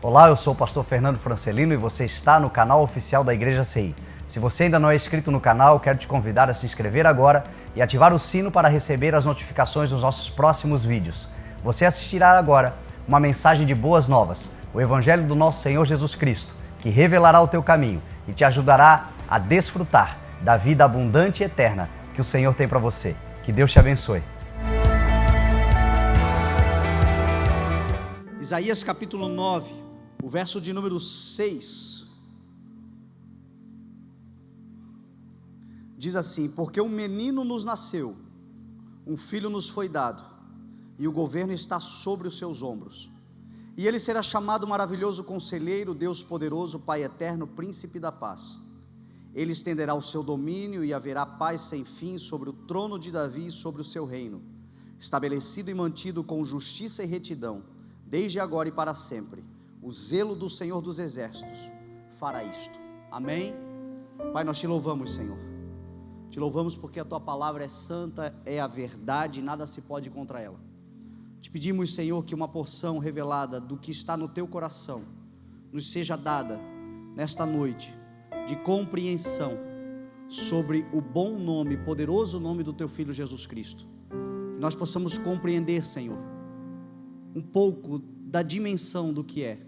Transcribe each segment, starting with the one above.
Olá, eu sou o pastor Fernando Francelino e você está no canal oficial da Igreja CI. Se você ainda não é inscrito no canal, quero te convidar a se inscrever agora e ativar o sino para receber as notificações dos nossos próximos vídeos. Você assistirá agora uma mensagem de boas novas, o Evangelho do nosso Senhor Jesus Cristo, que revelará o teu caminho e te ajudará a desfrutar da vida abundante e eterna que o Senhor tem para você. Que Deus te abençoe. Isaías capítulo 9, o verso de número 6, diz assim: porque um menino nos nasceu, um filho nos foi dado, e o governo está sobre os seus ombros, e ele será chamado maravilhoso conselheiro, Deus poderoso, Pai eterno, príncipe da paz. Ele estenderá o seu domínio e haverá paz sem fim sobre o trono de Davi e sobre o seu reino, estabelecido e mantido com justiça e retidão, desde agora e para sempre. O zelo do Senhor dos Exércitos fará isto. Amém? Pai, nós te louvamos, Senhor. Te louvamos porque a tua palavra é santa, é a verdade, e nada se pode contra ela. Te pedimos, Senhor, que uma porção revelada do que está no teu coração nos seja dada nesta noite, de compreensão sobre o bom nome, poderoso nome do teu Filho Jesus Cristo. Que nós possamos compreender, Senhor, um pouco da dimensão do que é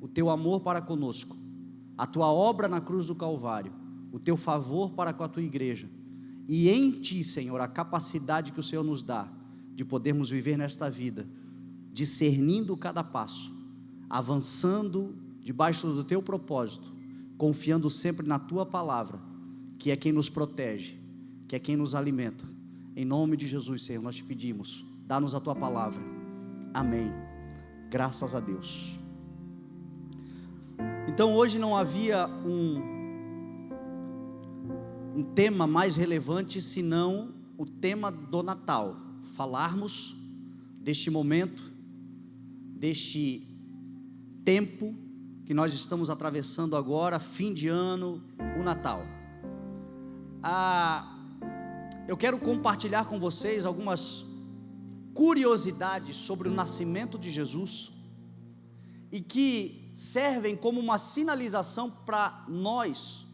o teu amor para conosco, a tua obra na cruz do Calvário, o teu favor para com a tua igreja, e em ti, Senhor, a capacidade que o Senhor nos dá de podermos viver nesta vida, discernindo cada passo, avançando debaixo do teu propósito, confiando sempre na tua palavra, que é quem nos protege, que é quem nos alimenta. Em nome de Jesus, Senhor, nós te pedimos, dá-nos a tua palavra. Amém. Graças a Deus. Então hoje não havia um tema mais relevante senão o tema do Natal. Falarmos deste momento, deste tempo que nós estamos atravessando agora, fim de ano, o Natal. Eu quero compartilhar com vocês algumas curiosidades sobre o nascimento de Jesus e que servem como uma sinalização para nós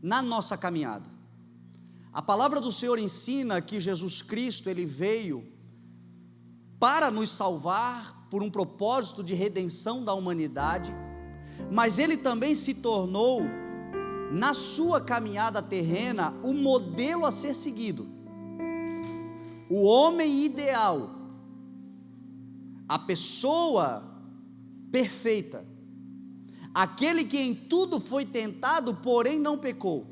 na nossa caminhada. A palavra do Senhor ensina que Jesus Cristo, ele veio para nos salvar por um propósito de redenção da humanidade, mas ele também se tornou, na sua caminhada terrena, o modelo a ser seguido, o homem ideal, a pessoa perfeita, aquele que em tudo foi tentado, porém não pecou,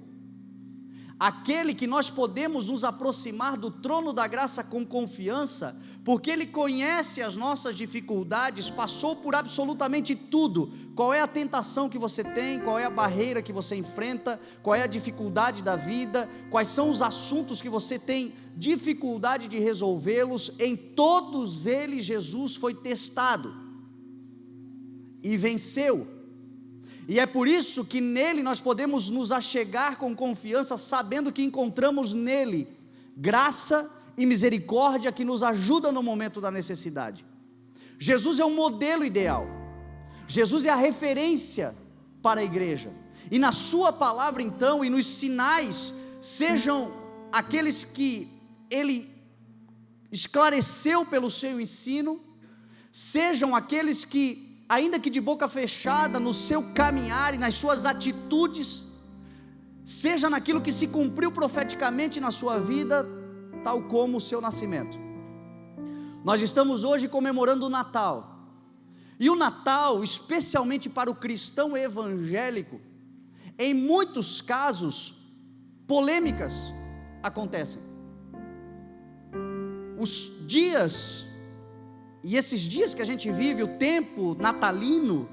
aquele que nós podemos nos aproximar do trono da graça com confiança, porque ele conhece as nossas dificuldades, passou por absolutamente tudo. Qual é a tentação que você tem, qual é a barreira que você enfrenta, qual é a dificuldade da vida, quais são os assuntos que você tem dificuldade de resolvê-los, em todos eles Jesus foi testado e venceu. E é por isso que nele nós podemos nos achegar com confiança, sabendo que encontramos nele graça e misericórdia que nos ajuda no momento da necessidade. Jesus é um modelo ideal, Jesus é a referência para a igreja, e na sua palavra então, e nos sinais, sejam aqueles que ele esclareceu pelo seu ensino, sejam aqueles que, ainda que de boca fechada, no seu caminhar e nas suas atitudes, seja naquilo que se cumpriu profeticamente na sua vida, tal como o seu nascimento. Nós estamos hoje comemorando o Natal, e o Natal, especialmente para o cristão evangélico, em muitos casos, polêmicas acontecem. Os dias, e esses dias que a gente vive, o tempo natalino,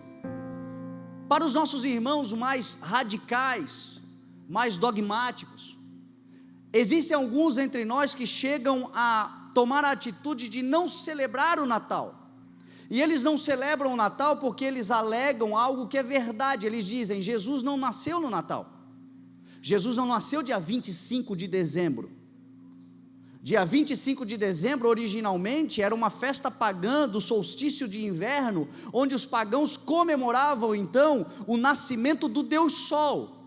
para os nossos irmãos mais radicais, mais dogmáticos, existem alguns entre nós que chegam a tomar a atitude de não celebrar o Natal, e eles não celebram o Natal porque eles alegam algo que é verdade. Eles dizem: Jesus não nasceu no Natal, Jesus não nasceu dia 25 de dezembro, Dia 25 de dezembro, originalmente, era uma festa pagã do solstício de inverno, onde os pagãos comemoravam, então, o nascimento do Deus Sol.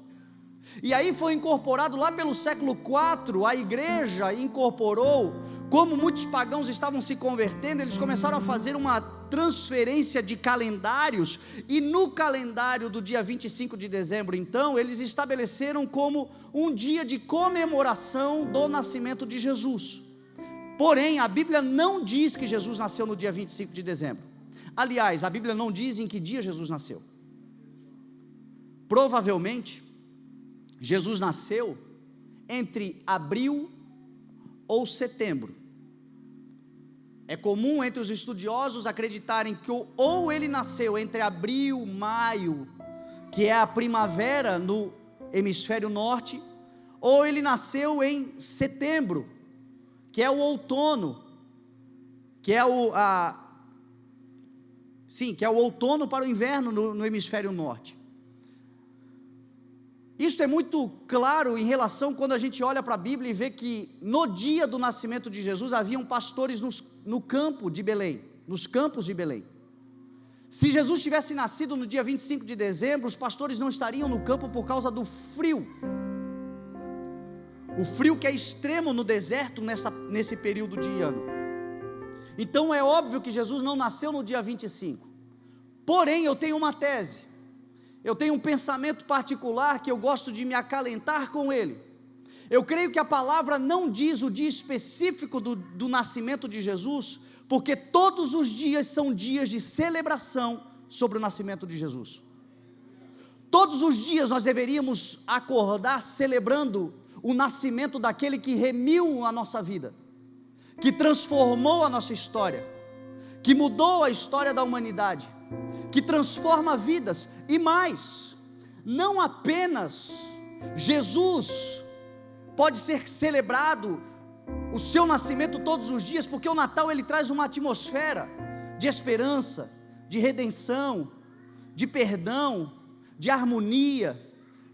E aí foi incorporado lá pelo século IV, a igreja incorporou, como muitos pagãos estavam se convertendo, eles começaram a fazer uma transferência de calendários, e no calendário do dia 25 de dezembro, então, eles estabeleceram como um dia de comemoração do nascimento de Jesus. Porém, a Bíblia não diz que Jesus nasceu no dia 25 de dezembro. Aliás, a Bíblia não diz em que dia Jesus nasceu. Provavelmente, Jesus nasceu entre abril ou setembro. É comum entre os estudiosos acreditarem que ou ele nasceu entre abril, maio, que é a primavera no hemisfério norte, ou ele nasceu em setembro, que é o outono, que é o outono para o inverno no hemisfério norte. Isso é muito claro em relação quando a gente olha para a Bíblia e vê que no dia do nascimento de Jesus haviam pastores no campo de Belém, nos campos de Belém. Se Jesus tivesse nascido no dia 25 de dezembro, os pastores não estariam no campo por causa do frio. O frio que é extremo no deserto nesse período de ano. Então é óbvio que Jesus não nasceu no dia 25. Porém, eu tenho uma tese. Eu tenho um pensamento particular que eu gosto de me acalentar com ele. Eu creio que a palavra não diz o dia específico do nascimento de Jesus, porque todos os dias são dias de celebração sobre o nascimento de Jesus. Todos os dias nós deveríamos acordar celebrando o nascimento daquele que remiu a nossa vida, que transformou a nossa história, que mudou a história da humanidade, que transforma vidas. E mais, não apenas Jesus pode ser celebrado, o seu nascimento todos os dias, porque o Natal ele traz uma atmosfera de esperança, de redenção, de perdão, de harmonia,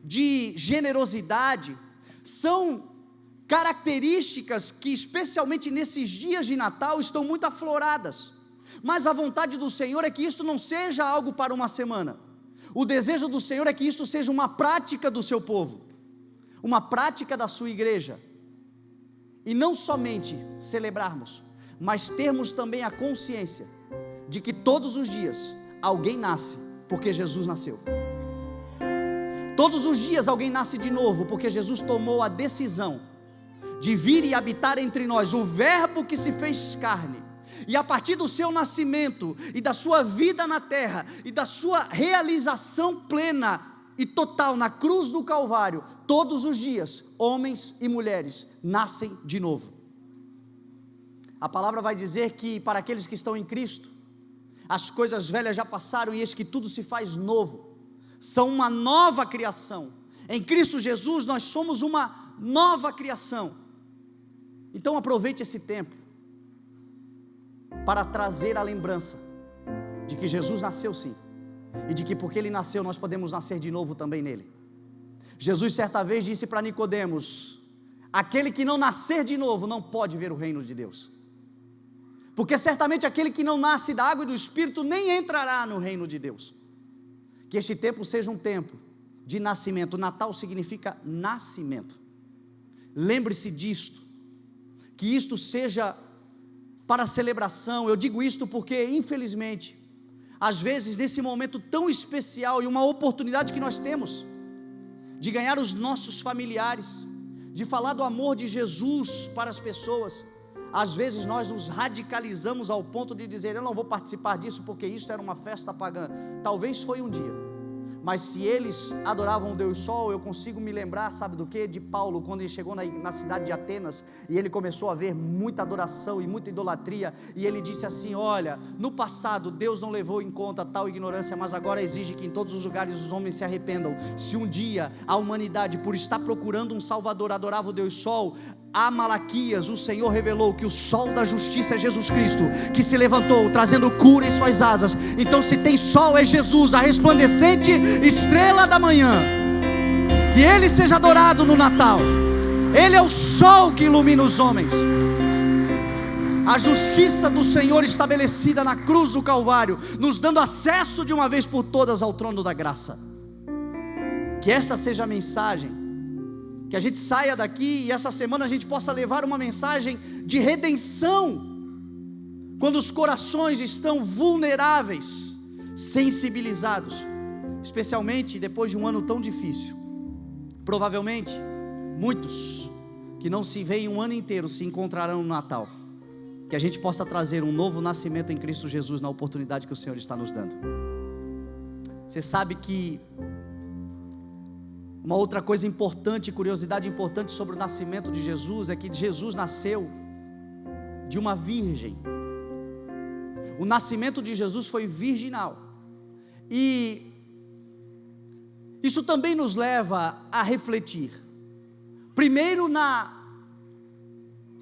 de generosidade. São características que especialmente nesses dias de Natal estão muito afloradas. Mas a vontade do Senhor é que isto não seja algo para uma semana. O desejo do Senhor é que isto seja uma prática do seu povo, uma prática da sua igreja. E não somente celebrarmos, mas termos também a consciência de que todos os dias alguém nasce porque Jesus nasceu. Todos os dias alguém nasce de novo porque Jesus tomou a decisão de vir e habitar entre nós, o verbo que se fez carne. E a partir do seu nascimento e da sua vida na terra e da sua realização plena e total na cruz do Calvário, todos os dias, homens e mulheres nascem de novo. A palavra vai dizer que para aqueles que estão em Cristo, as coisas velhas já passaram e eis que tudo se faz novo. São uma nova criação. Em Cristo Jesus nós somos uma nova criação. Então aproveite esse tempo para trazer a lembrança de que Jesus nasceu sim, e de que porque Ele nasceu nós podemos nascer de novo também nele. Jesus certa vez disse para Nicodemos: aquele que não nascer de novo não pode ver o reino de Deus, porque certamente aquele que não nasce da água e do Espírito nem entrará no reino de Deus. Que este tempo seja um tempo de nascimento. Natal significa nascimento. Lembre-se disto, que isto seja para celebração. Eu digo isto porque, infelizmente, às vezes nesse momento tão especial e uma oportunidade que nós temos de ganhar os nossos familiares, de falar do amor de Jesus para as pessoas, às vezes nós nos radicalizamos ao ponto de dizer: eu não vou participar disso porque isso era uma festa pagã. Talvez foi um dia, mas se eles adoravam o Deus Sol, eu consigo me lembrar, sabe do que? De Paulo, quando ele chegou na cidade de Atenas, e ele começou a ver muita adoração e muita idolatria, e ele disse assim: olha, no passado Deus não levou em conta tal ignorância, mas agora exige que em todos os lugares os homens se arrependam. Se um dia a humanidade, por estar procurando um Salvador, adorava o Deus Sol, a Malaquias o Senhor revelou que o sol da justiça é Jesus Cristo, que se levantou trazendo cura em suas asas. Então se tem sol é Jesus, a resplandecente estrela da manhã. Que Ele seja adorado no Natal. Ele é o sol que ilumina os homens. a justiça do Senhor estabelecida na cruz do Calvário, nos dando acesso de uma vez por todas ao trono da graça. Que esta seja a mensagem, que a gente saia daqui e essa semana a gente possa levar uma mensagem de redenção, quando os corações estão vulneráveis, sensibilizados, especialmente depois de um ano tão difícil. Provavelmente, muitos que não se veem um ano inteiro se encontrarão no Natal. Que a gente possa trazer um novo nascimento em Cristo Jesus na oportunidade que o Senhor está nos dando. Você sabe que uma outra coisa importante, curiosidade importante sobre o nascimento de Jesus, é que Jesus nasceu de uma virgem. O nascimento de Jesus foi virginal. E isso também nos leva a refletir. Primeiro, na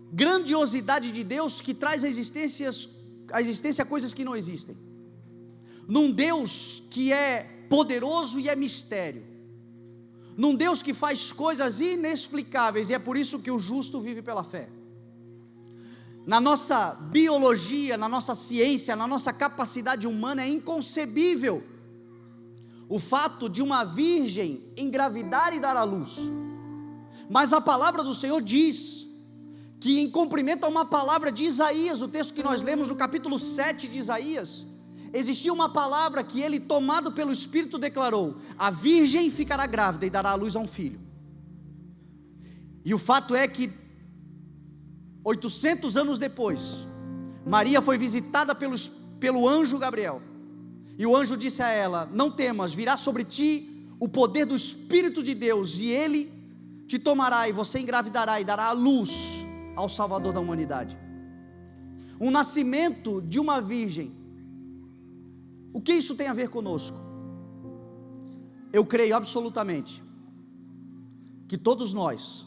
grandiosidade de Deus, que traz à existência coisas que não existem. Num Deus que é poderoso e é mistério. Num Deus que faz coisas inexplicáveis, e é por isso que o justo vive pela fé. Na nossa biologia, na nossa ciência, na nossa capacidade humana, é inconcebível o fato de uma virgem engravidar e dar à luz. Mas a palavra do Senhor diz que, em cumprimento a uma palavra de Isaías, o texto que nós lemos no capítulo 7 de Isaías, existia uma palavra que ele, tomado pelo Espírito, declarou: a virgem ficará grávida e dará à luz a um filho. E o fato é que 800 anos depois, Maria foi visitada pelo anjo Gabriel, e o anjo disse a ela: não temas, virá sobre ti o poder do Espírito de Deus, e ele te tomará, e você engravidará e dará à luz ao Salvador da humanidade. Um nascimento de uma virgem. O que isso tem a ver conosco? Eu creio absolutamente que todos nós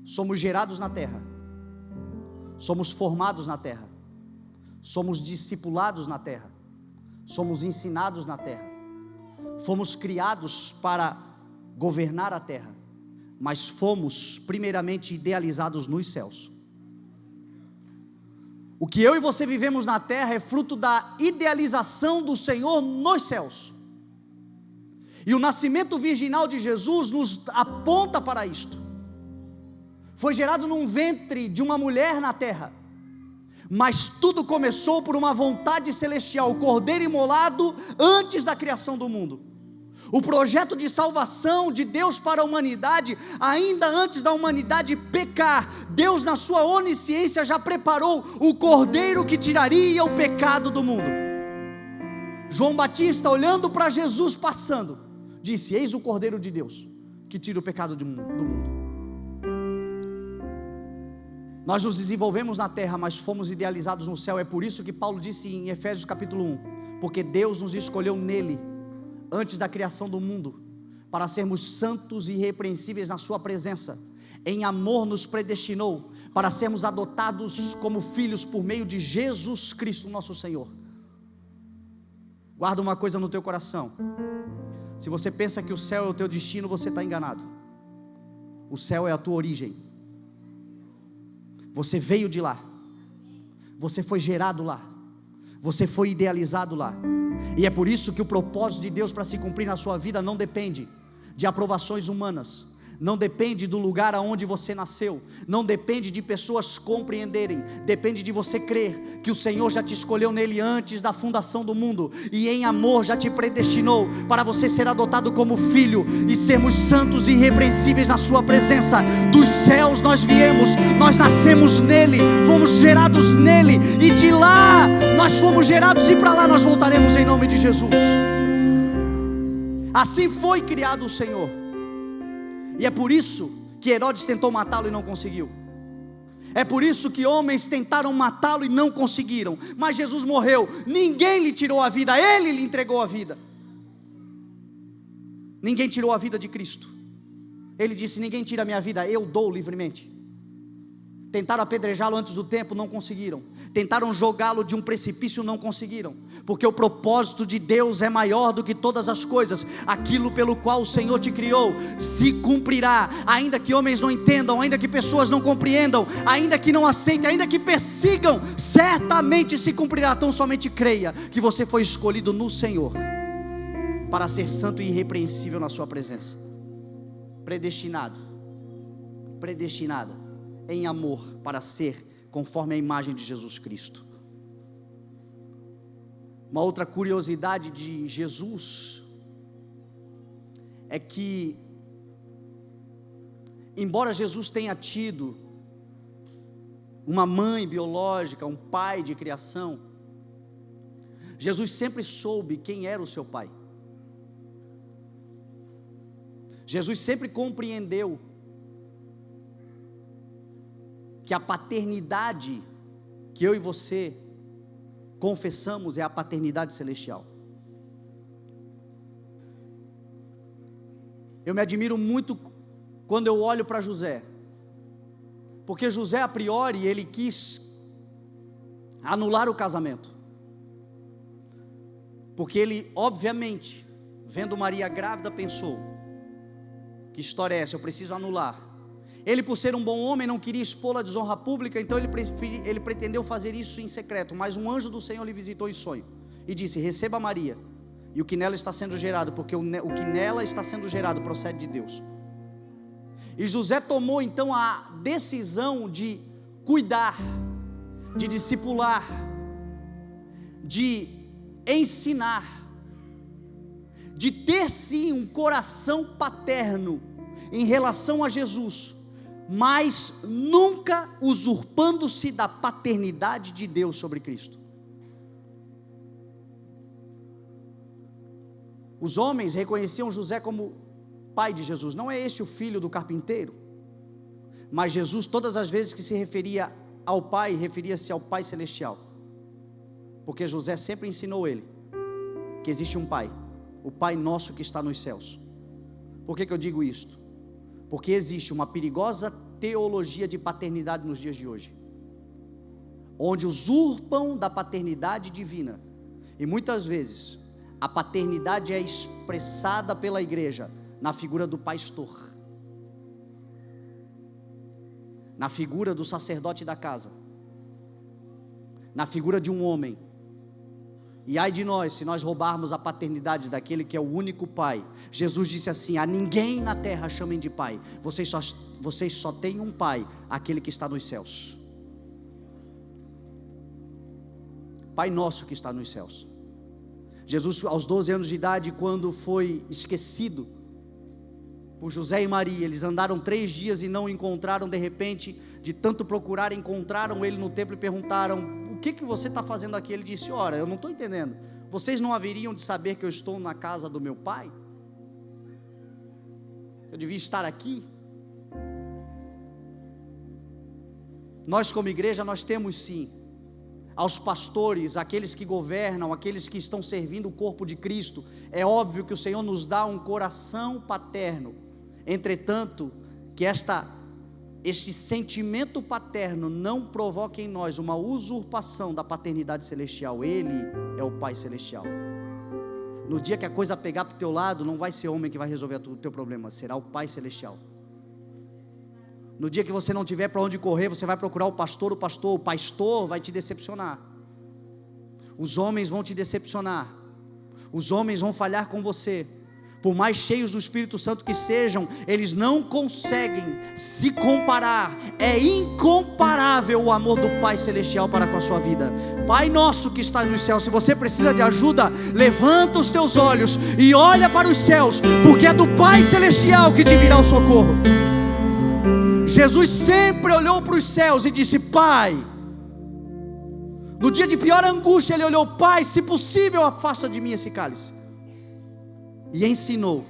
somos gerados na terra, somos formados na terra, somos discipulados na terra, somos ensinados na terra, fomos criados para governar a terra, mas fomos primeiramente idealizados nos céus. O que eu e você vivemos na terra é fruto da idealização do Senhor nos céus. E o nascimento virginal de Jesus nos aponta para isto. Foi gerado num ventre de uma mulher na terra, mas tudo começou por uma vontade celestial, o cordeiro imolado antes da criação do mundo. O projeto de salvação de Deus para a humanidade, ainda antes da humanidade pecar, Deus, na sua onisciência, já preparou o cordeiro que tiraria o pecado do mundo. João Batista, olhando para Jesus passando, disse: eis o cordeiro de Deus que tira o pecado do mundo. Nós nos desenvolvemos na terra, mas fomos idealizados no céu. É por isso que Paulo disse em Efésios capítulo 1, porque Deus nos escolheu nele, antes da criação do mundo, para sermos santos e irrepreensíveis na sua presença. Em amor nos predestinou para sermos adotados como filhos por meio de Jesus Cristo, nosso Senhor. Guarda uma coisa no teu coração: se você pensa que o céu é o teu destino, você está enganado. O céu é a tua origem. Você veio de lá, você foi gerado lá, você foi idealizado lá. E é por isso que o propósito de Deus para se cumprir na sua vida não depende de aprovações humanas, não depende do lugar aonde você nasceu, não depende de pessoas compreenderem, depende de você crer que o Senhor já te escolheu nele antes da fundação do mundo, e em amor já te predestinou para você ser adotado como filho, e sermos santos e irrepreensíveis na sua presença. Dos céus nós viemos, nós nascemos nele, fomos gerados nele, e de lá nós fomos gerados, e para lá nós voltaremos em nome de Jesus. Assim foi criado o Senhor. E é por isso que Herodes tentou matá-lo e não conseguiu. É por isso que homens tentaram matá-lo e não conseguiram. Mas Jesus morreu, ninguém lhe tirou a vida, ele lhe entregou a vida. Ninguém tirou a vida de Cristo. Ele disse: ninguém tira a minha vida, eu dou livremente. Tentaram apedrejá-lo antes do tempo, não conseguiram. Tentaram jogá-lo de um precipício, não conseguiram. Porque o propósito de Deus é maior do que todas as coisas. Aquilo pelo qual o Senhor te criou se cumprirá. Ainda que homens não entendam, ainda que pessoas não compreendam, ainda que não aceitem, ainda que persigam, certamente se cumprirá. Tão somente creia que você foi escolhido no Senhor para ser santo e irrepreensível na sua presença. Predestinado, predestinada em amor para ser conforme a imagem de Jesus Cristo. Uma outra curiosidade de Jesus é que, embora Jesus tenha tido uma mãe biológica, um pai de criação, Jesus sempre soube quem era o seu pai. Jesus sempre compreendeu que a paternidade que eu e você confessamos é a paternidade celestial. Eu me admiro muito quando eu olho para José, porque José, a priori, ele quis anular o casamento, porque ele, obviamente, vendo Maria grávida, pensou: que história é essa? Eu preciso anular. Ele, por ser um bom homem, não queria expô-la à desonra pública, então ele pretendeu fazer isso em secreto. Mas um anjo do Senhor lhe visitou em sonho e disse: receba Maria e o que nela está sendo gerado, porque o que nela está sendo gerado procede de Deus. E José tomou então a decisão de cuidar, de discipular, de ensinar, de ter sim um coração paterno em relação a Jesus, mas nunca usurpando-se da paternidade de Deus sobre Cristo. Os homens reconheciam José como pai de Jesus. Não é este o filho do carpinteiro? Mas Jesus, todas as vezes que se referia ao pai, referia-se ao Pai Celestial, porque José sempre ensinou ele que existe um pai, o Pai nosso que está nos céus. Por que eu digo isto? Porque existe uma perigosa teologia de paternidade nos dias de hoje, onde usurpam da paternidade divina, e muitas vezes a paternidade é expressada pela igreja na figura do pastor, na figura do sacerdote da casa, na figura de um homem. E ai de nós, se nós roubarmos a paternidade daquele que é o único pai. Jesus disse assim: a ninguém na terra chamem de pai, vocês só têm um pai, aquele que está nos céus. Pai nosso que está nos céus. Jesus, aos 12 anos de idade, quando foi esquecido por José e Maria, eles andaram 3 dias e não o encontraram. De repente, de tanto procurar, encontraram ele no templo e perguntaram: o que você está fazendo aqui? Ele disse: ora, eu não estou entendendo, vocês não haveriam de saber que eu estou na casa do meu pai? Eu devia estar aqui. Nós como igreja, nós temos sim, aos pastores, aqueles que governam, aqueles que estão servindo o corpo de Cristo, é óbvio que o Senhor nos dá um coração paterno. Entretanto, que este sentimento paterno não provoque em nós uma usurpação da paternidade celestial. Ele é o Pai Celestial. No dia que a coisa pegar para o teu lado, não vai ser homem que vai resolver o teu problema, será o Pai Celestial. No dia que você não tiver para onde correr, você vai procurar o pastor vai te decepcionar. Os homens vão te decepcionar. Os homens vão falhar com você. Por mais cheios do Espírito Santo que sejam, eles não conseguem se comparar. É incomparável o amor do Pai Celestial para com a sua vida. Pai nosso que está nos céus, se você precisa de ajuda, levanta os teus olhos e olha para os céus, porque é do Pai Celestial que te virá o socorro. Jesus sempre olhou para os céus e disse: Pai. No dia de pior angústia, ele olhou: Pai, se possível, afasta de mim esse cálice. E ensinou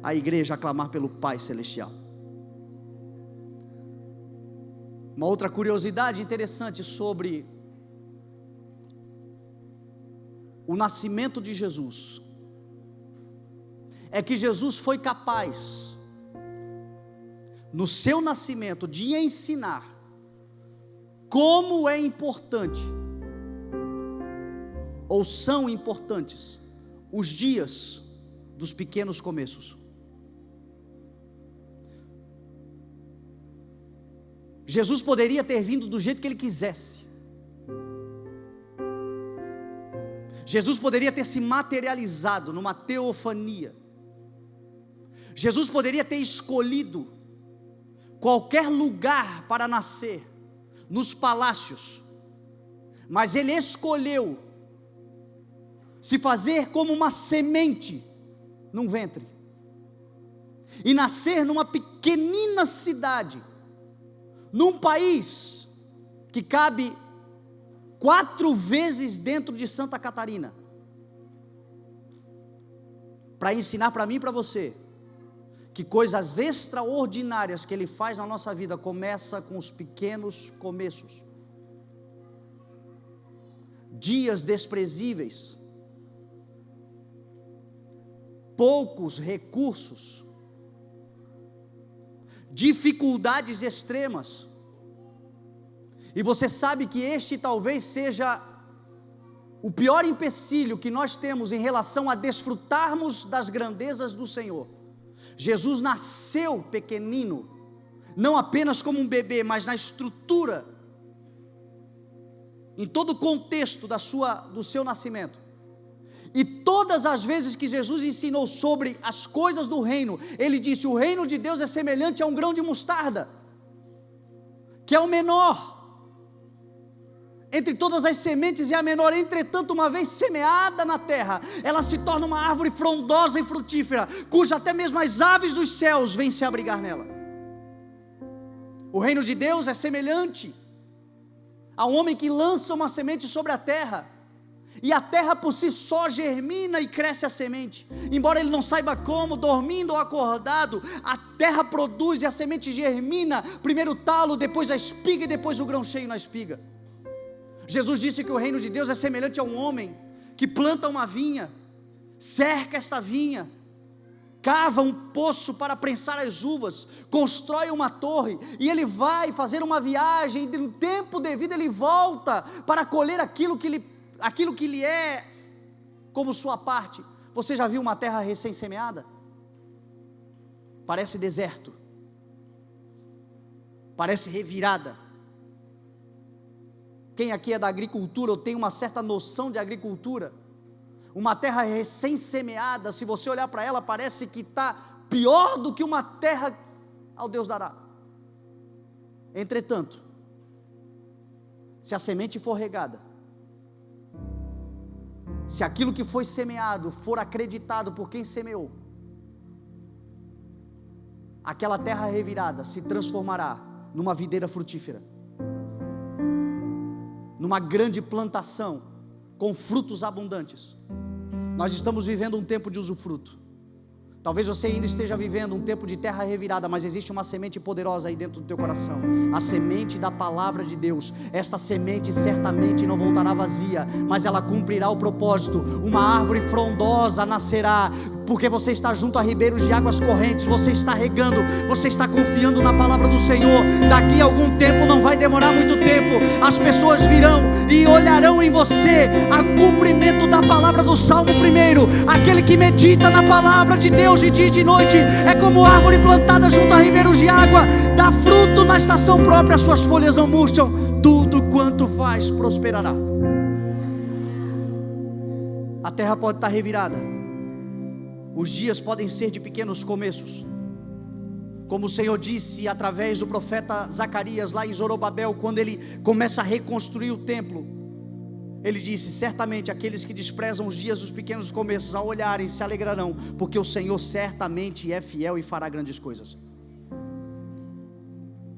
a igreja a clamar pelo Pai Celestial. Uma outra curiosidade interessante sobre o nascimento de Jesus é que Jesus foi capaz, no seu nascimento, de ensinar como é importante, ou são importantes, os dias dos pequenos começos. Jesus poderia ter vindo do jeito que ele quisesse. Jesus poderia ter se materializado numa teofania. Jesus poderia ter escolhido qualquer lugar para nascer, nos palácios, mas ele escolheu se fazer como uma semente num ventre, e nascer numa pequenina cidade, num país que cabe 4 vezes dentro de Santa Catarina, para ensinar para mim e para você, que coisas extraordinárias que Ele faz na nossa vida, começa com os pequenos começos, dias desprezíveis, poucos recursos, dificuldades extremas, e você sabe que este talvez seja o pior empecilho que nós temos em relação a desfrutarmos das grandezas do Senhor. Jesus nasceu pequenino, não apenas como um bebê, mas na estrutura, em todo o contexto do seu nascimento. E todas as vezes que Jesus ensinou sobre as coisas do reino, Ele disse: o reino de Deus é semelhante a um grão de mostarda, que é o menor entre todas as sementes, e a menor. Entretanto, uma vez semeada na terra, ela se torna uma árvore frondosa e frutífera, cuja até mesmo as aves dos céus vêm se abrigar nela. O reino de Deus é semelhante a um homem que lança uma semente sobre a terra, e a terra por si só germina e cresce a semente, embora ele não saiba como, dormindo ou acordado, a terra produz e a semente germina, primeiro o talo, depois a espiga e depois o grão cheio na espiga. Jesus disse que o reino de Deus é semelhante a um homem que planta uma vinha, cerca esta vinha, cava um poço para prensar as uvas, constrói uma torre, e ele vai fazer uma viagem, e no tempo devido ele volta para colher aquilo que lhe é como sua parte. Você já viu uma terra recém-semeada? Parece deserto, parece revirada. Quem aqui é da agricultura ou tem uma certa noção de agricultura, uma terra recém-semeada, se você olhar para ela, parece que está pior do que uma terra ao Deus dará. Entretanto, se a semente for regada, se aquilo que foi semeado for acreditado por quem semeou, aquela terra revirada se transformará numa videira frutífera, numa grande plantação com frutos abundantes. Nós estamos vivendo um tempo de usufruto. Talvez você ainda esteja vivendo um tempo de terra revirada, mas existe uma semente poderosa aí dentro do teu coração, a semente da palavra de Deus. Esta semente certamente não voltará vazia, mas ela cumprirá o propósito. Uma árvore frondosa nascerá, porque você está junto a ribeiros de águas correntes, você está regando, você está confiando na palavra do Senhor. Daqui a algum tempo, não vai demorar muito tempo, as pessoas virão e olharão em você a cumprimento da palavra do Salmo 1. Aquele que medita na palavra de Deus de dia e de noite é como árvore plantada junto a ribeiros de água, dá fruto na estação própria, suas folhas não murcham, tudo quanto faz prosperará. A terra pode estar revirada, os dias podem ser de pequenos começos, como o Senhor disse através do profeta Zacarias lá em Zorobabel, quando ele começa a reconstruir o templo. Ele disse: certamente aqueles que desprezam os dias dos pequenos começos, ao olharem se alegrarão, porque o Senhor certamente é fiel e fará grandes coisas.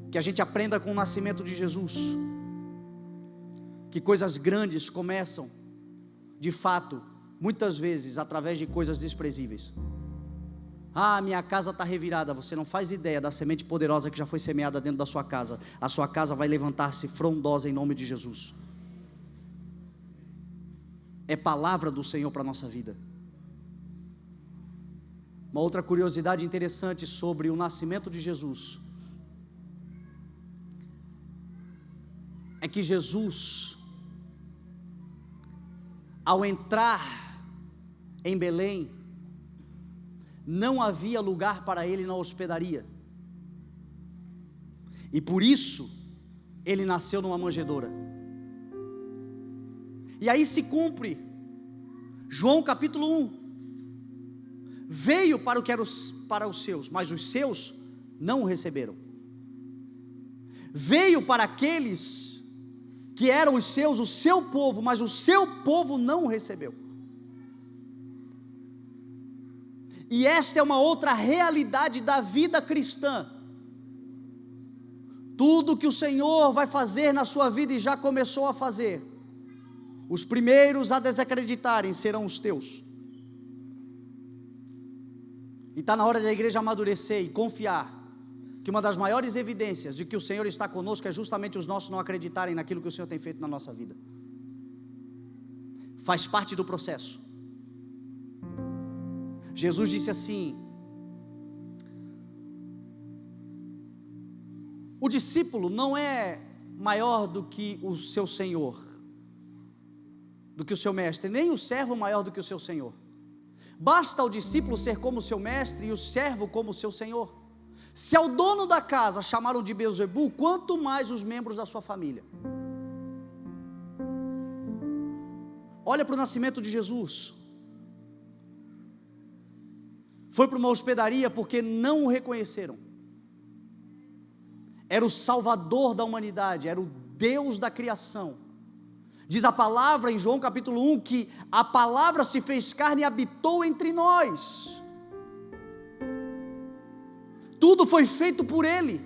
Que a gente aprenda com o nascimento de Jesus, que coisas grandes começam, de fato, muitas vezes através de coisas desprezíveis. Ah, minha casa está revirada. Você não faz ideia da semente poderosa que já foi semeada dentro da sua casa. A sua casa vai levantar-se frondosa em nome de Jesus. É palavra do Senhor para a nossa vida. Uma outra curiosidade interessante sobre o nascimento de Jesus é que Jesus, ao entrar em Belém, não havia lugar para ele na hospedaria, e por isso ele nasceu numa manjedoura. E aí se cumpre João capítulo 1, veio para o que era para os seus, mas os seus não o receberam. Veio para aqueles que eram os seus, o seu povo, mas o seu povo não o recebeu. E esta é uma outra realidade da vida cristã. Tudo que o Senhor vai fazer na sua vida e já começou a fazer, os primeiros a desacreditarem serão os teus. E está na hora da igreja amadurecer e confiar que uma das maiores evidências de que o Senhor está conosco é justamente os nossos não acreditarem naquilo que o Senhor tem feito na nossa vida. Faz parte do processo. Jesus disse assim: o discípulo não é maior do que o seu senhor, do que o seu mestre, nem o servo maior do que o seu senhor. Basta ao discípulo ser como o seu mestre e o servo como o seu senhor. Se ao dono da casa chamaram de Beelzebul, quanto mais os membros da sua família. Olha para o nascimento de Jesus. Foi para uma hospedaria porque não o reconheceram. Era o Salvador da humanidade, era o Deus da criação. Diz a palavra em João capítulo 1 que a palavra se fez carne e habitou entre nós. Tudo foi feito por Ele.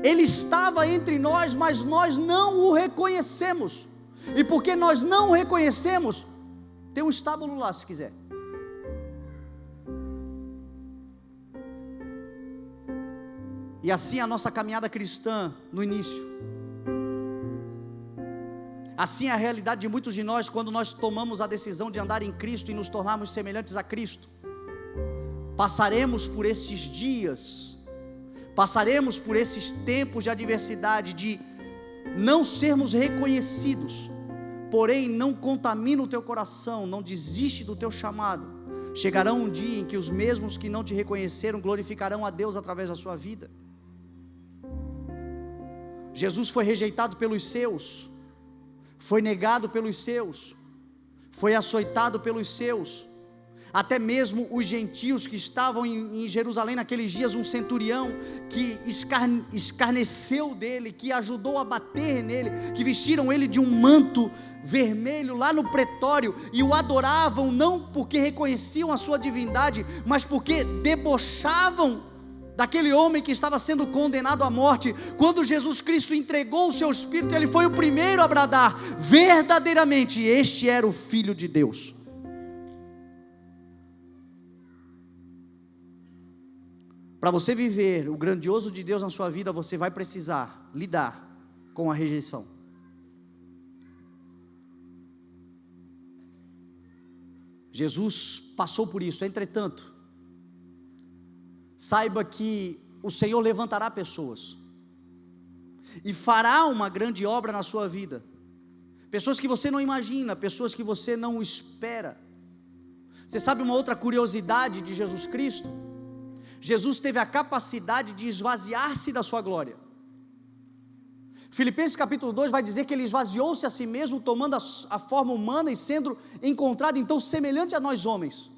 Ele estava entre nós, mas nós não o reconhecemos. E porque nós não o reconhecemos, tem um estábulo lá se quiser. E assim a nossa caminhada cristã no início. Assim é a realidade de muitos de nós quando nós tomamos a decisão de andar em Cristo e nos tornarmos semelhantes a Cristo. Passaremos por esses dias, passaremos por esses tempos de adversidade, de não sermos reconhecidos. Porém, não contamina o teu coração, não desiste do teu chamado. Chegará um dia em que os mesmos que não te reconheceram glorificarão a Deus através da sua vida. Jesus foi rejeitado pelos seus, foi negado pelos seus, foi açoitado pelos seus. Até mesmo os gentios que estavam em Jerusalém naqueles dias, um centurião que escarneceu dele, que ajudou a bater nele, que vestiram ele de um manto vermelho lá no pretório, e o adoravam não porque reconheciam a sua divindade, mas porque debochavam daquele homem que estava sendo condenado à morte. Quando Jesus Cristo entregou o seu Espírito, ele foi o primeiro a bradar: verdadeiramente este era o Filho de Deus. Para você viver o grandioso de Deus na sua vida, você vai precisar lidar com a rejeição. Jesus passou por isso. Entretanto, saiba que o Senhor levantará pessoas e fará uma grande obra na sua vida. Pessoas que você não imagina, pessoas que você não espera. Você sabe uma outra curiosidade de Jesus Cristo? Jesus teve a capacidade de esvaziar-se da sua glória. Filipenses capítulo 2 vai dizer que ele esvaziou-se a si mesmo, tomando a forma humana e sendo encontrado então semelhante a nós homens.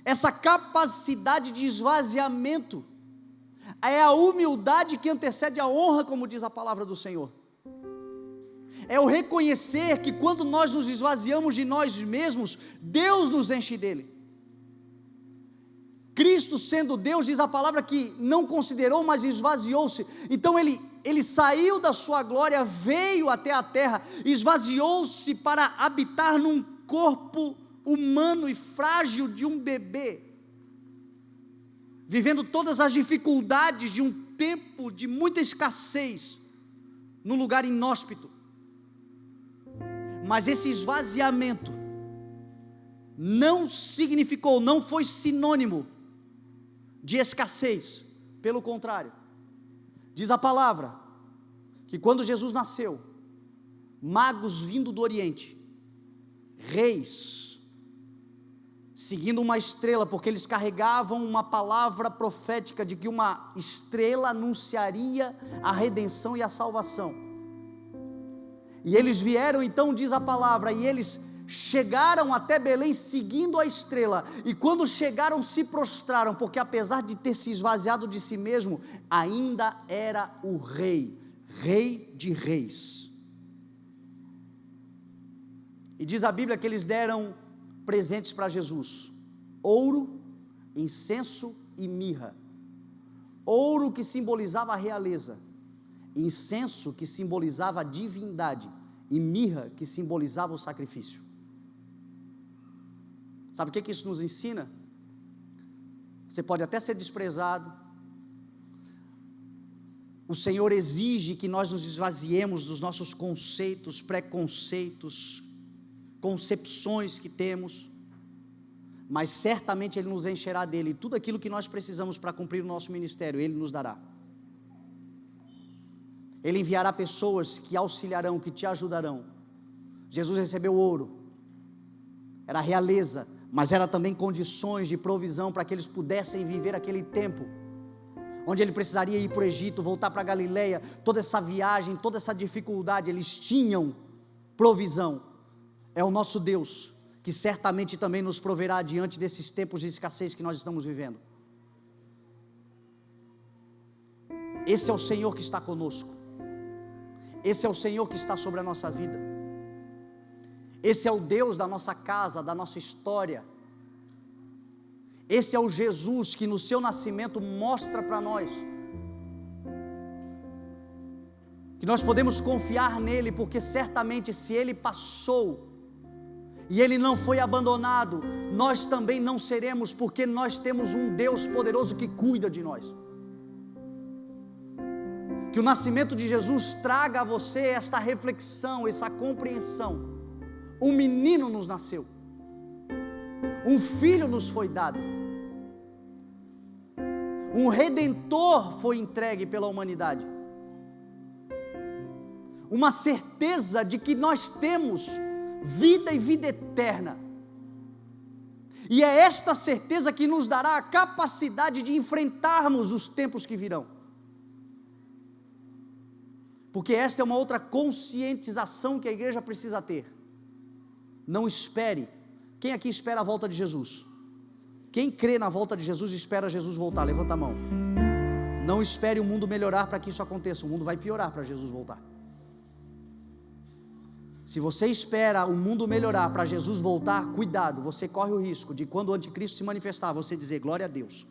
Essa capacidade de esvaziamento é a humildade que antecede a honra, como diz a palavra do Senhor. É o reconhecer que quando nós nos esvaziamos de nós mesmos, Deus nos enche dele. Cristo, sendo Deus, diz a palavra que não considerou, mas esvaziou-se. Então ele saiu da sua glória, veio até a terra, esvaziou-se para habitar num corpo humano e frágil de um bebê, vivendo todas as dificuldades de um tempo de muita escassez, num lugar inóspito. Mas esse esvaziamento não significou, não foi sinônimo de escassez. Pelo contrário, diz a palavra que quando Jesus nasceu, magos vindo do Oriente, reis, seguindo uma estrela, porque eles carregavam uma palavra profética de que uma estrela anunciaria a redenção e a salvação. E eles vieram, então diz a palavra, e eles chegaram até Belém seguindo a estrela, e quando chegaram se prostraram, porque apesar de ter se esvaziado de si mesmo, ainda era o rei de reis. E diz a Bíblia que eles deram presentes para Jesus: ouro, incenso e mirra. Ouro que simbolizava a realeza, incenso que simbolizava a divindade, e mirra que simbolizava o sacrifício. Sabe o que isso nos ensina? Você pode até ser desprezado, o Senhor exige que nós nos esvaziemos dos nossos conceitos, preconceitos, concepções que temos, mas certamente Ele nos encherá dele, e tudo aquilo que nós precisamos para cumprir o nosso ministério, Ele nos dará. Ele enviará pessoas que auxiliarão, que te ajudarão. Jesus recebeu ouro, era realeza, mas era também condições de provisão para que eles pudessem viver aquele tempo, onde ele precisaria ir para o Egito, voltar para a Galileia, toda essa viagem, toda essa dificuldade, eles tinham provisão. É o nosso Deus, que certamente também nos proverá diante desses tempos de escassez que nós estamos vivendo. Esse é o Senhor que está conosco, esse é o Senhor que está sobre a nossa vida, esse é o Deus da nossa casa, da nossa história, esse é o Jesus que no seu nascimento mostra para nós, que nós podemos confiar nele, porque certamente se ele passou, e ele não foi abandonado, nós também não seremos, porque nós temos um Deus poderoso que cuida de nós. Que o nascimento de Jesus traga a você esta reflexão, essa compreensão. Um menino nos nasceu, um filho nos foi dado, um redentor foi entregue pela humanidade, uma certeza de que nós temos vida e vida eterna, e é esta certeza que nos dará a capacidade de enfrentarmos os tempos que virão, porque esta é uma outra conscientização que a igreja precisa ter. Não espere. Quem aqui espera a volta de Jesus? Quem crê na volta de Jesus e espera Jesus voltar? Levanta a mão. Não espere o mundo melhorar para que isso aconteça, o mundo vai piorar para Jesus voltar. Se você espera o mundo melhorar para Jesus voltar, cuidado, você corre o risco de quando o anticristo se manifestar, você dizer glória a Deus.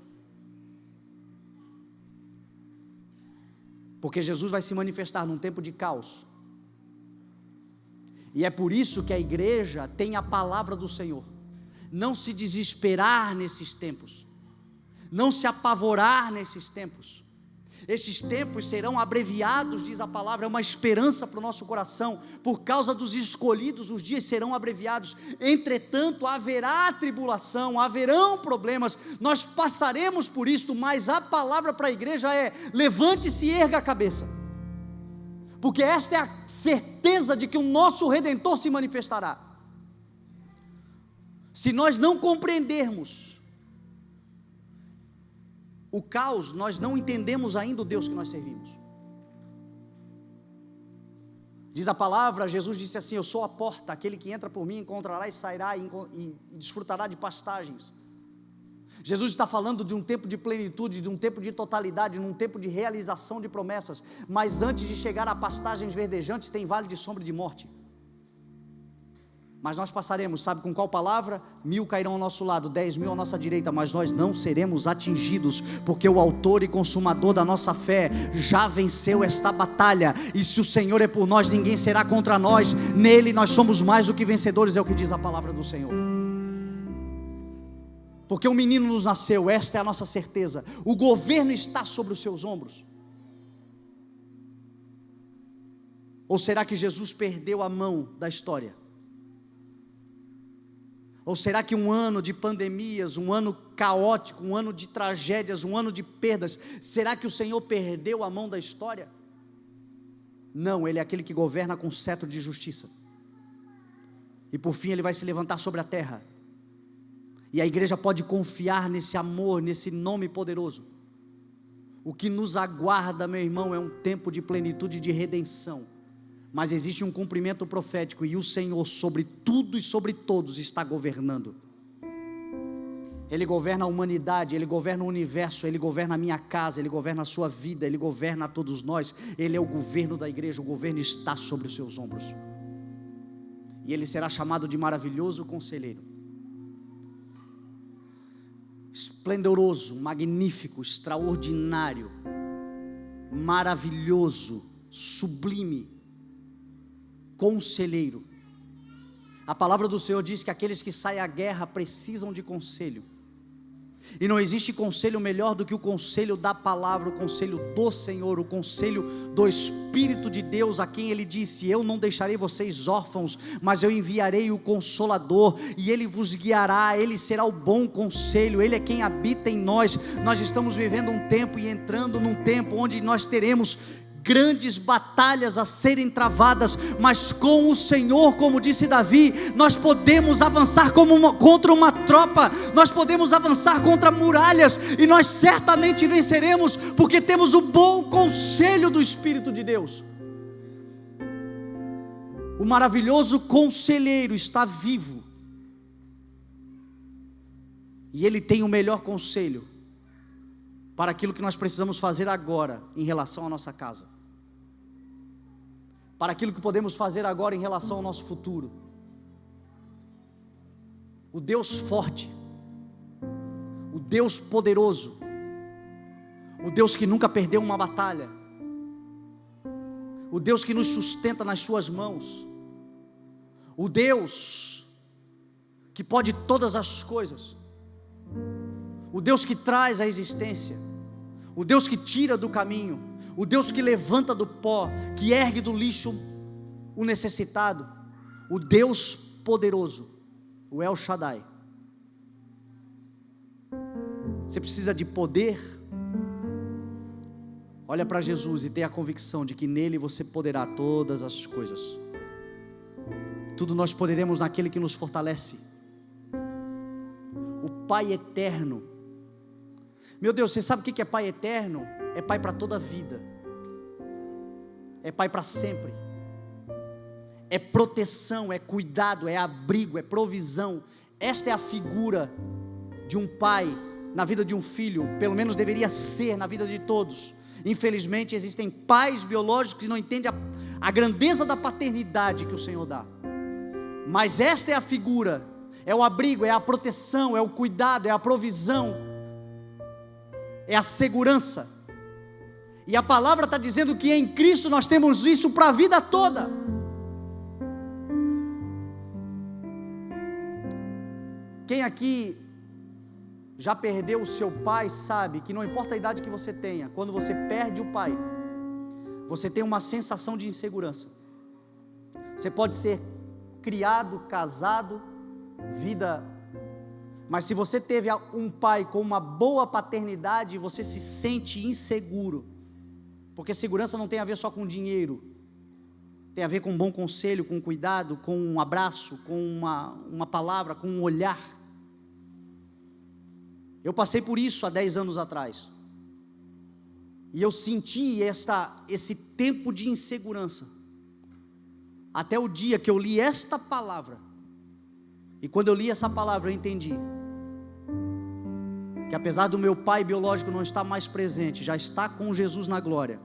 Porque Jesus vai se manifestar num tempo de caos. E é por isso que a igreja tem a palavra do Senhor. Não se desesperar nesses tempos, não se apavorar nesses tempos. Esses tempos serão abreviados, diz a palavra, é uma esperança para o nosso coração. Por causa dos escolhidos, os dias serão abreviados. Entretanto, haverá tribulação, haverão problemas, nós passaremos por isto, mas a palavra para a igreja é: levante-se e erga a cabeça, porque esta é a certeza de que o nosso Redentor se manifestará. Se nós não compreendermos o caos, nós não entendemos ainda o Deus que nós servimos. Diz a palavra, Jesus disse assim: eu sou a porta, aquele que entra por mim encontrará e sairá e desfrutará de pastagens. Jesus está falando de um tempo de plenitude, de um tempo de totalidade, num tempo de realização de promessas, mas antes de chegar a pastagens verdejantes, tem vale de sombra de morte. Mas nós passaremos, sabe com qual palavra? 1000 cairão ao nosso lado, 10.000 à nossa direita, mas nós não seremos atingidos, porque o autor e consumador da nossa fé já venceu esta batalha, e se o Senhor é por nós, ninguém será contra nós. Nele nós somos mais do que vencedores, é o que diz a palavra do Senhor. Porque um menino nos nasceu, esta é a nossa certeza. O governo está sobre os seus ombros. Ou será que Jesus perdeu a mão da história? Ou será que um ano de pandemias, um ano caótico, um ano de tragédias, um ano de perdas, será que o Senhor perdeu a mão da história? Não, Ele é aquele que governa com cetro de justiça. E por fim Ele vai se levantar sobre a terra. E a igreja pode confiar nesse amor, nesse nome poderoso. O que nos aguarda, meu irmão, é um tempo de plenitude, de redenção. Mas existe um cumprimento profético, e o Senhor sobre tudo e sobre todos está governando. Ele governa a humanidade, Ele governa o universo, Ele governa a minha casa, Ele governa a sua vida, Ele governa a todos nós. Ele é o governo da igreja, o governo está sobre os seus ombros. E Ele será chamado de maravilhoso conselheiro, esplendoroso, magnífico, extraordinário, maravilhoso, sublime, conselheiro. A palavra do Senhor diz que aqueles que saem à guerra precisam de conselho. E não existe conselho melhor do que o conselho da palavra, o conselho do Senhor, o conselho do Espírito de Deus, a quem Ele disse: eu não deixarei vocês órfãos, mas eu enviarei o Consolador, e Ele vos guiará, Ele será o bom conselho, Ele é quem habita em nós. Nós estamos vivendo um tempo e entrando num tempo onde nós teremos grandes batalhas a serem travadas, mas com o Senhor, como disse Davi, nós podemos avançar contra uma tropa, nós podemos avançar contra muralhas, e nós certamente venceremos, porque temos o bom conselho do Espírito de Deus. O maravilhoso conselheiro está vivo, e Ele tem o melhor conselho para aquilo que nós precisamos fazer agora em relação à nossa casa, para aquilo que podemos fazer agora em relação ao nosso futuro. O Deus forte, o Deus poderoso, o Deus que nunca perdeu uma batalha, o Deus que nos sustenta nas suas mãos, o Deus que pode todas as coisas, o Deus que traz a existência, o Deus que tira do caminho, o Deus que levanta do pó, que ergue do lixo o necessitado, o Deus poderoso, o El Shaddai. Você precisa de poder? Olha para Jesus e tenha a convicção de que nele você poderá todas as coisas. Tudo nós poderemos naquele que nos fortalece. O Pai eterno. Meu Deus, você sabe o que é Pai eterno? É Pai para toda a vida, é Pai para sempre, é proteção, é cuidado, é abrigo, é provisão. Esta é a figura de um pai na vida de um filho, pelo menos deveria ser na vida de todos. Infelizmente existem pais biológicos que não entendem a grandeza da paternidade que o Senhor dá, mas esta é a figura, é o abrigo, é a proteção, é o cuidado, é a provisão, é a segurança. E a palavra está dizendo que em Cristo nós temos isso para a vida toda. Quem aqui já perdeu o seu pai sabe que não importa a idade que você tenha, quando você perde o pai, você tem uma sensação de insegurança. Você pode ser criado, casado, mas se você teve um pai com uma boa paternidade, você se sente inseguro, porque segurança não tem a ver só com dinheiro, tem a ver com um bom conselho, com cuidado, com um abraço, com uma palavra, com um olhar. Eu passei por isso há 10 anos atrás, e eu senti esse tempo de insegurança, até o dia que eu li esta palavra, e quando eu li essa palavra eu entendi, que apesar do meu pai biológico não estar mais presente, já está com Jesus na glória,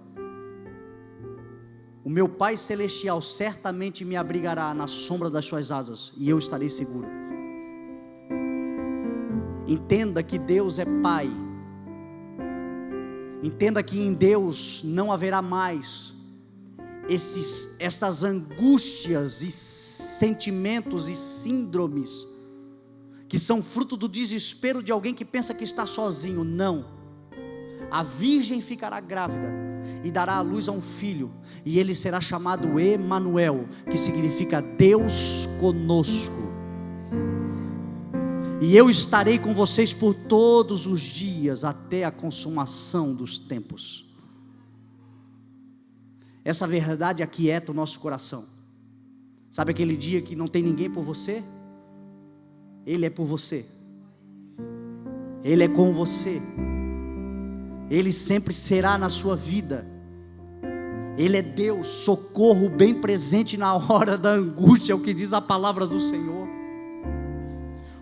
o meu Pai Celestial certamente me abrigará na sombra das suas asas, e eu estarei seguro. Entenda que Deus é Pai, entenda que em Deus não haverá mais essas angústias e sentimentos e síndromes, que são fruto do desespero de alguém que pensa que está sozinho. Não, a virgem ficará grávida e dará à luz a um filho, e ele será chamado Emanuel, que significa Deus conosco. E eu estarei com vocês por todos os dias, até a consumação dos tempos. Essa verdade aquieta o nosso coração. Sabe aquele dia que não tem ninguém por você? Ele é por você. Ele é com você. Ele sempre será na sua vida. Ele é Deus, socorro bem presente na hora da angústia, é o que diz a palavra do Senhor.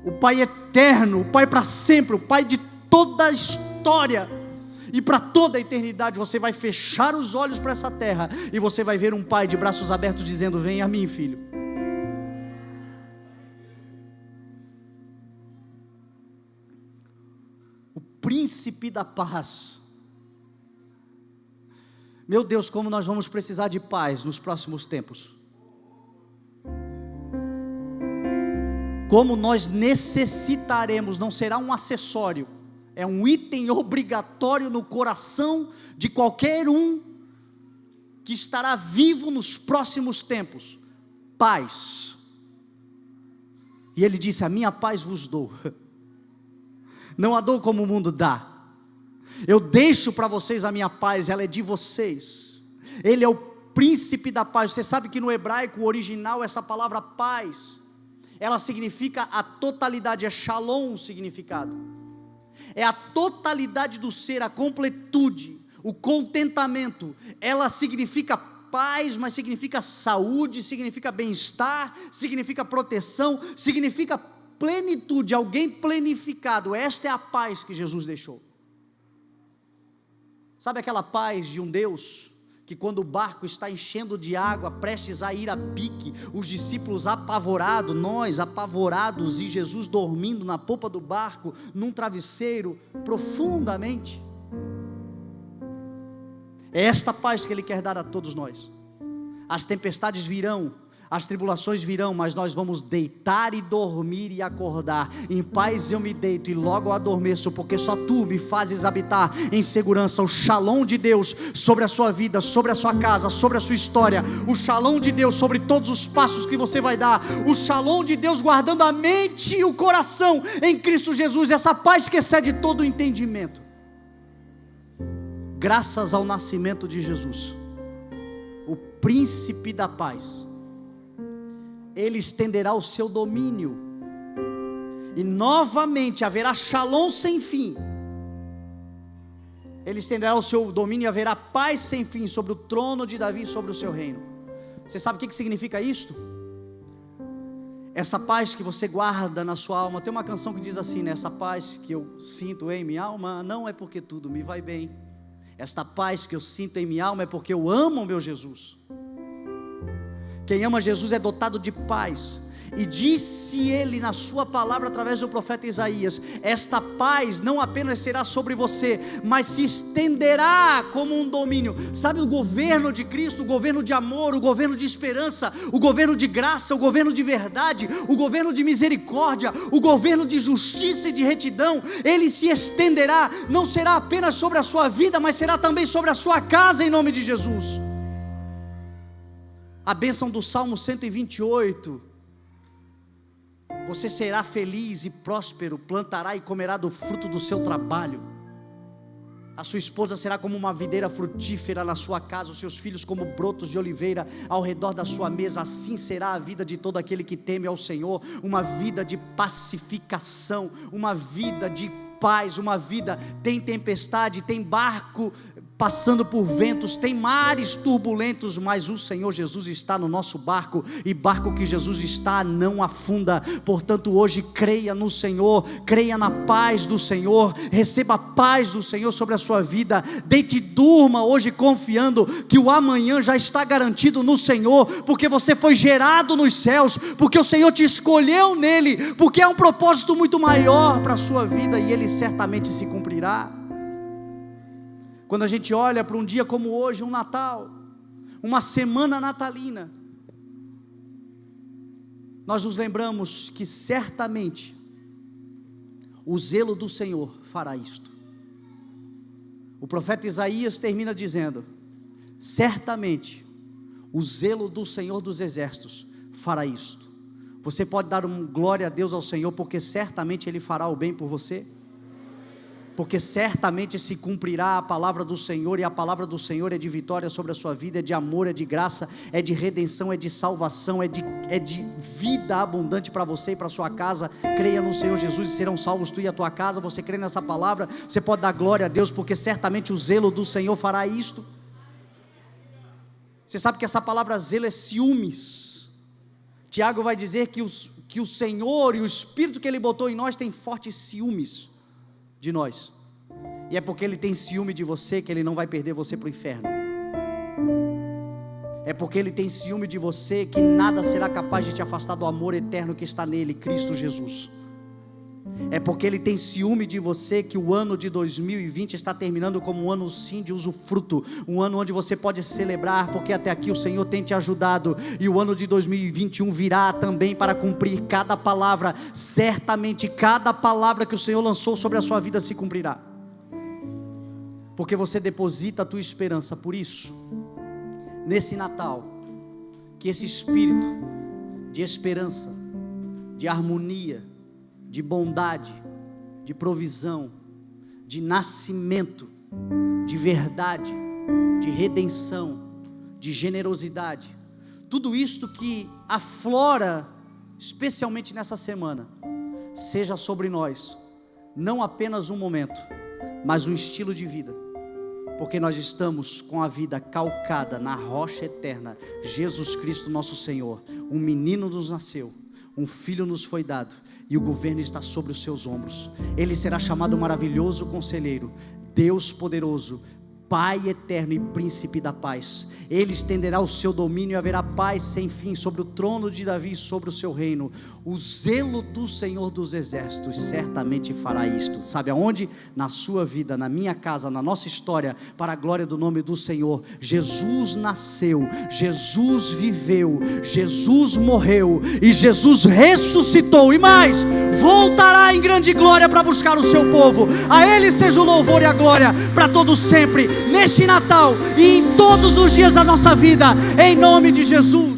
O Pai eterno, o Pai para sempre, o Pai de toda a história e para toda a eternidade. Você vai fechar os olhos para essa terra e você vai ver um Pai de braços abertos dizendo: venha a mim, filho. O príncipe da paz. Meu Deus, como nós vamos precisar de paz nos próximos tempos. Como nós necessitaremos, não será um acessório, é um item obrigatório no coração de qualquer um que estará vivo nos próximos tempos: paz. E ele disse: a minha paz vos dou, não a dou como o mundo dá. Eu deixo para vocês a minha paz, ela é de vocês. Ele é o príncipe da paz. Você sabe que no hebraico original essa palavra paz, ela significa a totalidade, é shalom o significado. É a totalidade do ser, a completude, o contentamento. Ela significa paz, mas significa saúde, significa bem-estar, significa proteção, significa plenitude, alguém planificado. Esta é a paz que Jesus deixou. Sabe aquela paz de um Deus que quando o barco está enchendo de água, prestes a ir a pique, os discípulos apavorados, nós apavorados, e Jesus dormindo na popa do barco, num travesseiro, profundamente? É esta paz que Ele quer dar a todos nós. As tempestades virão, as tribulações virão, mas nós vamos deitar e dormir e acordar. Em paz eu me deito e logo adormeço, porque só Tu me fazes habitar em segurança. O shalom de Deus sobre a sua vida, sobre a sua casa, sobre a sua história. O shalom de Deus sobre todos os passos que você vai dar. O shalom de Deus guardando a mente e o coração em Cristo Jesus. Essa paz que excede todo o entendimento. Graças ao nascimento de Jesus, o príncipe da paz, Ele estenderá o seu domínio, e novamente haverá shalom sem fim. Ele estenderá o seu domínio e haverá paz sem fim sobre o trono de Davi e sobre o seu reino. Você sabe o que significa isto? Essa paz que você guarda na sua alma. Tem uma canção que diz assim, né? Essa paz que eu sinto em minha alma, não é porque tudo me vai bem. Esta paz que eu sinto em minha alma é porque eu amo o meu Jesus. Quem ama Jesus é dotado de paz. E disse Ele na sua palavra através do profeta Isaías: esta paz não apenas será sobre você, mas se estenderá como um domínio. Sabe o governo de Cristo, o governo de amor, o governo de esperança, o governo de graça, o governo de verdade, o governo de misericórdia, o governo de justiça e de retidão. Ele se estenderá, não será apenas sobre a sua vida, mas será também sobre a sua casa, em nome de Jesus. A bênção do Salmo 128: você será feliz e próspero, plantará e comerá do fruto do seu trabalho. A sua esposa será como uma videira frutífera na sua casa, os seus filhos como brotos de oliveira ao redor da sua mesa. Assim será a vida de todo aquele que teme ao Senhor, uma vida de pacificação, uma vida de paz, uma vida. Tem tempestade, tem barco passando por ventos, tem mares turbulentos, mas o Senhor Jesus está no nosso barco, e barco que Jesus está não afunda. Portanto, hoje creia no Senhor, creia na paz do Senhor, receba a paz do Senhor sobre a sua vida. Deite e durma hoje confiando que o amanhã já está garantido no Senhor, porque você foi gerado nos céus, porque o Senhor te escolheu nele, porque há um propósito muito maior para a sua vida, e ele certamente se cumprirá. Quando a gente olha para um dia como hoje, um Natal, uma semana natalina, nós nos lembramos que certamente o zelo do Senhor fará isto. O profeta Isaías termina dizendo: certamente o zelo do Senhor dos exércitos fará isto. Você pode dar glória a Deus ao Senhor, porque certamente Ele fará o bem por você. porque certamente se cumprirá a palavra do Senhor, e a palavra do Senhor é de vitória sobre a sua vida, é de amor, é de graça, é de redenção, é de salvação, é de vida abundante para você e para sua casa. Creia no Senhor Jesus e serão salvos tu e a tua casa. Você crê nessa palavra, você pode dar glória a Deus, porque certamente o zelo do Senhor fará isto. Você sabe que essa palavra zelo é ciúmes. Tiago vai dizer que o Senhor e o Espírito que Ele botou em nós tem fortes ciúmes de nós, e é porque Ele tem ciúme de você que Ele não vai perder você para o inferno. É porque Ele tem ciúme de você que nada será capaz de te afastar do amor eterno que está nele, Cristo Jesus. É porque Ele tem ciúme de você que o ano de 2020 está terminando como um ano sim de usufruto, um ano onde você pode celebrar, porque até aqui o Senhor tem te ajudado, e o ano de 2021 virá também para cumprir cada palavra. Certamente cada palavra que o Senhor lançou sobre a sua vida se cumprirá, porque você deposita a tua esperança. Por isso, nesse Natal, que esse espírito de esperança, de harmonia, de bondade, de provisão, de nascimento, de verdade, de redenção, de generosidade, tudo isto que aflora, especialmente nessa semana, seja sobre nós, não apenas um momento, mas um estilo de vida, porque nós estamos com a vida calcada na rocha eterna, Jesus Cristo nosso Senhor. Um menino nos nasceu, um filho nos foi dado, e o governo está sobre os seus ombros. Ele será chamado Maravilhoso Conselheiro, Deus Poderoso, Pai Eterno e Príncipe da Paz. Ele estenderá o seu domínio e haverá paz sem fim sobre o trono de Davi e sobre o seu reino. O zelo do Senhor dos Exércitos certamente fará isto. Sabe aonde? Na sua vida, na minha casa, na nossa história, para a glória do nome do Senhor. Jesus nasceu, Jesus viveu, Jesus morreu e Jesus ressuscitou, e mais, voltará em grande glória para buscar o seu povo. A Ele seja o louvor e a glória para todos sempre, neste Natal e em todos os dias da nossa vida, em nome de Jesus.